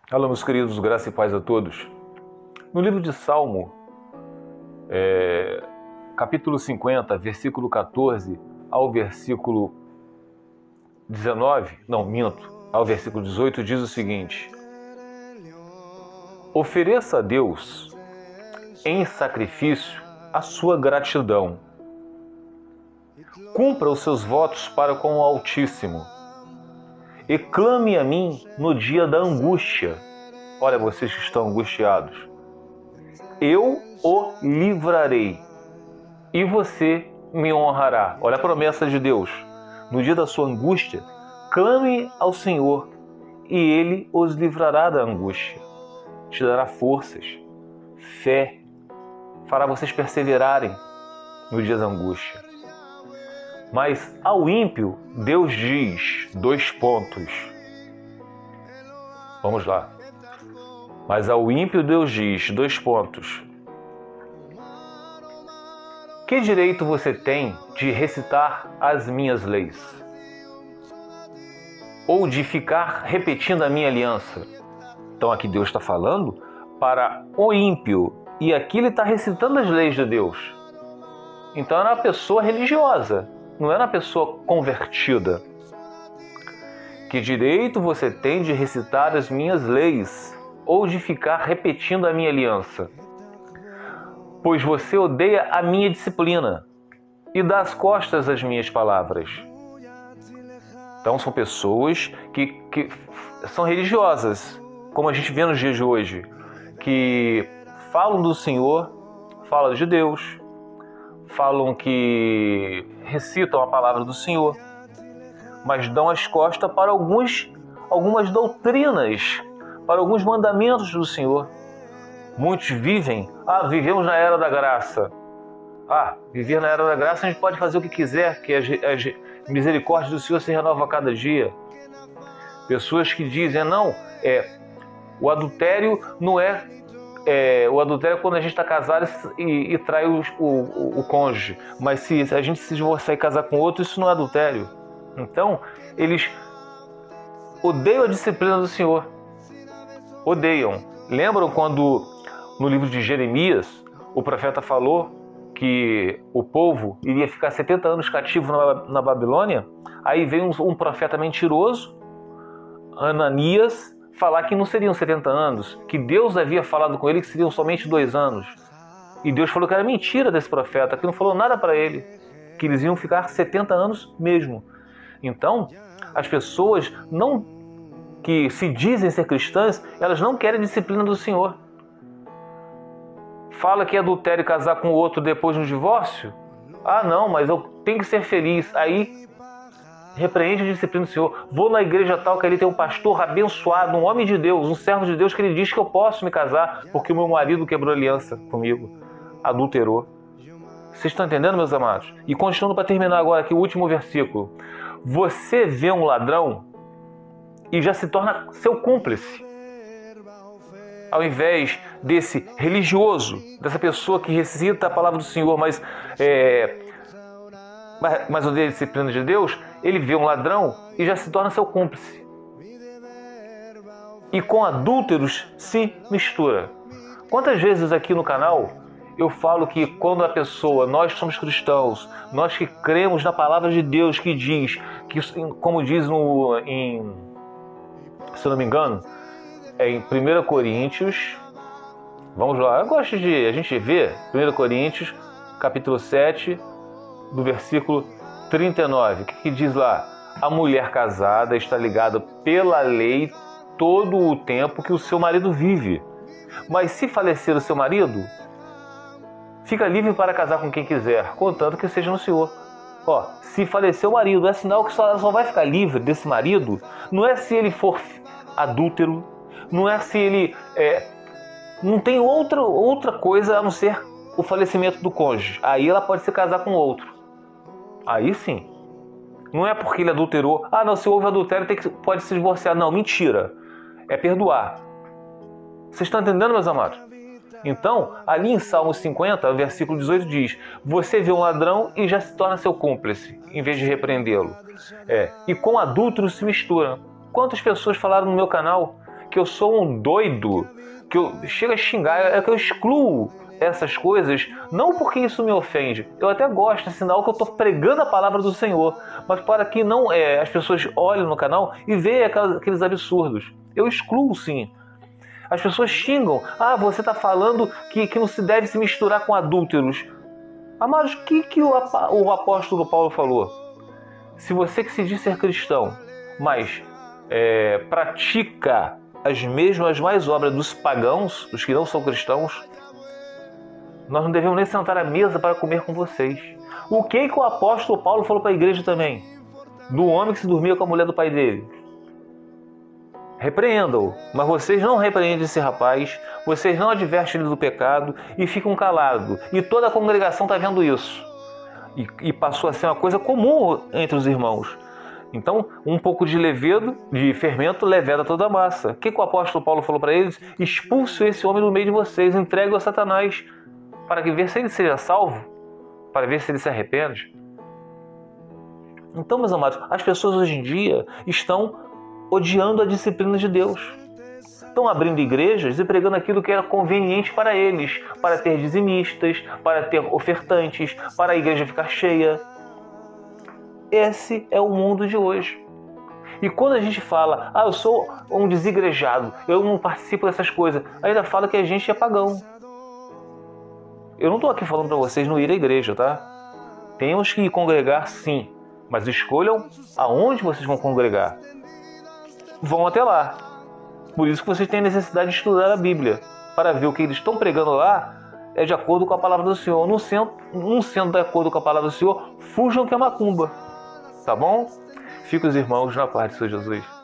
Alô, meus queridos, graça e paz a todos. No livro de Salmo, capítulo 50, versículo 14 ao versículo 19, ao versículo 18, diz o seguinte: ofereça a Deus em sacrifício a sua gratidão. Cumpra os seus votos para com o Altíssimo. E clame a mim no dia da angústia. Olha, vocês que estão angustiados. Eu o livrarei e você me honrará. Olha a promessa de Deus. No dia da sua angústia, clame ao Senhor e Ele os livrará da angústia. Te dará forças, fé, fará vocês perseverarem no dia da angústia. Mas ao ímpio, Deus diz, Vamos lá. Mas ao ímpio, Deus diz, que direito você tem de recitar as minhas leis? Ou de ficar repetindo a minha aliança? Então aqui Deus está falando para o ímpio. E aqui ele está recitando as leis de Deus. Então era uma pessoa religiosa. Não era uma pessoa convertida. Que direito você tem de recitar as minhas leis ou de ficar repetindo a minha aliança? Pois você odeia a minha disciplina e dá as costas às minhas palavras. Então são pessoas que são religiosas, como a gente vê nos dias de hoje, que falam do Senhor, falam de Deus, falam que recitam a palavra do Senhor, mas dão as costas para algumas doutrinas, para alguns mandamentos do Senhor. Muitos vivemos na era da graça. Viver na era da graça a gente pode fazer o que quiser, que as misericórdias do Senhor se renovam a cada dia. Pessoas que dizem, o adultério não o adultério é quando a gente está casado e trai o cônjuge. Mas se a gente se divorciar e casar com outro, isso não é adultério. Então, eles odeiam a disciplina do Senhor. Odeiam. Lembram quando, no livro de Jeremias, o profeta falou que o povo iria ficar 70 anos cativo na Babilônia? Aí veio um profeta mentiroso, Ananias, falar que não seriam 70 anos, que Deus havia falado com ele que seriam somente 2 anos. E Deus falou que era mentira desse profeta, que não falou nada para ele, que eles iam ficar 70 anos mesmo. Então, as pessoas que se dizem ser cristãs, elas não querem a disciplina do Senhor. Fala que é adultério casar com o outro depois do divórcio? Mas eu tenho que ser feliz. Aí repreende a disciplina do Senhor. Vou na igreja tal que ali tem um pastor abençoado, um homem de Deus, um servo de Deus, que ele diz que eu posso me casar porque o meu marido quebrou aliança comigo, adulterou. Vocês estão entendendo, meus amados? E continuando para terminar agora aqui o último versículo. Você vê um ladrão e já se torna seu cúmplice. Ao invés desse religioso, dessa pessoa que recita a palavra do Senhor, mas odeia a disciplina de Deus, ele vê um ladrão e já se torna seu cúmplice. E com adúlteros se mistura. Quantas vezes aqui no canal eu falo que quando nós somos cristãos, nós que cremos na palavra de Deus que diz, como diz se eu não me engano, em 1 Coríntios, vamos lá, eu gosto a gente ver 1 Coríntios, capítulo 7, do versículo 39, que diz lá: a mulher casada está ligada pela lei todo o tempo que o seu marido vive. Mas se falecer o seu marido, fica livre para casar com quem quiser, contanto que seja no Senhor. Se falecer o marido, é sinal que só vai ficar livre desse marido, não é se ele for adúltero, não é se ele não tem outra coisa a não ser o falecimento do cônjuge. Aí ela pode se casar com outro. Aí sim. Não é porque ele adulterou. Se houve adultério pode se divorciar. Não, mentira. É perdoar. Vocês estão entendendo, meus amados? Então, ali em Salmo 50, versículo 18 diz: você vê um ladrão e já se torna seu cúmplice, em vez de repreendê-lo. E com adúltero se mistura. Quantas pessoas falaram no meu canal que eu sou um doido, que eu chego a xingar, é que eu excluo essas coisas, não porque isso me ofende. Eu até gosto, é sinal que eu estou pregando a palavra do Senhor, mas para que não as pessoas olhem no canal e vejam aqueles absurdos. Eu excluo, sim. As pessoas xingam. Ah, você está falando que não se deve se misturar com adúlteros. Mas o que o apóstolo Paulo falou? Se você que se diz ser cristão, mas pratica as mesmas mais obras dos pagãos, dos que não são cristãos, nós não devemos nem sentar à mesa para comer com vocês. O que o apóstolo Paulo falou para a igreja também? Do homem que se dormia com a mulher do pai dele. Repreendam-o, mas vocês não repreendem esse rapaz, vocês não advertem ele do pecado e ficam calados. E toda a congregação está vendo isso. E passou a ser uma coisa comum entre os irmãos. Então, um pouco de levedo, de fermento, leveda toda a massa. O que o apóstolo Paulo falou para eles? Expulse esse homem do meio de vocês, entregue-o a Satanás, para ver se ele seja salvo, para ver se ele se arrepende. Então, meus amados, as pessoas hoje em dia estão odiando a disciplina de Deus. Estão abrindo igrejas e pregando aquilo que era conveniente para eles, para ter dizimistas, para ter ofertantes, para a igreja ficar cheia. Esse é o mundo de hoje. E quando a gente fala, eu sou um desigrejado, eu não participo dessas coisas, ainda fala que a gente é pagão. Eu não estou aqui falando para vocês não ir à igreja, tá? Temos que congregar, sim, mas escolham aonde vocês vão congregar. Vão até lá. Por isso que vocês têm necessidade de estudar a Bíblia, para ver o que eles estão pregando lá é de acordo com a palavra do Senhor. Não sendo de acordo com a palavra do Senhor, fujam que é macumba. Tá bom? Fica os irmãos na paz de Senhor Jesus.